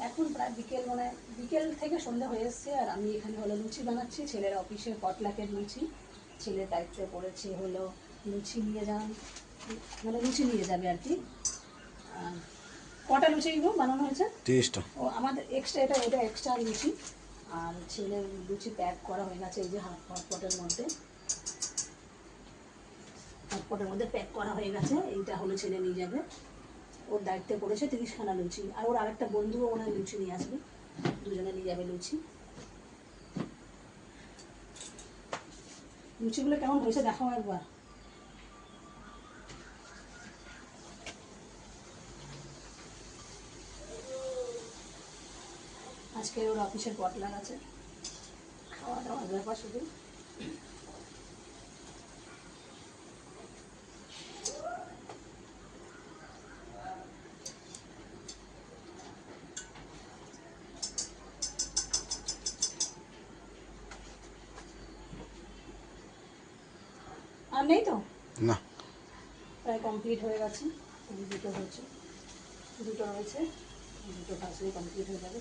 এখন প্রায় বিকেল বিকেল থেকে সন্ধ্যা হয়ে এসছে, আর আমি এখানে হলো লুচি বানাচ্ছি। ছেলের অফিসে পটলাকের লুচি, ছেলের দায়িত্বে পড়েছে হলো লুচি নিয়ে লুচি নিয়ে যাবে আর কি। কটা লুচিগুলো বানানো হয়েছে? 30টা। ও আমাদের এক্সট্রা, এটা এক্সট্রা লুচি। আর ছেলের লুচি প্যাক করা হয়ে গেছে এই যে হটপটের মধ্যে প্যাক করা হয়ে গেছে। এইটা হলো ছেলে নিয়ে যাবে, ওর দায়িত্বে পড়েছে 30খানা লুচি। আর ওর আরেকটা বন্ধুও ওনার লুচি নিয়ে আসবে, দুজনে নিয়ে যাবে লুচি। লুচিগুলো কেমন হয়েছে দেখাও একবার। আজকে ওর অফিসের পটলাক আছে, খাওয়া দাওয়ার ব্যাপার শুধু। আর নেই তো, না, প্রায় কমপ্লিট হয়ে গেছে। দুটো রয়েছে, দুটো ভাজলেই কমপ্লিট হয়ে যাবে।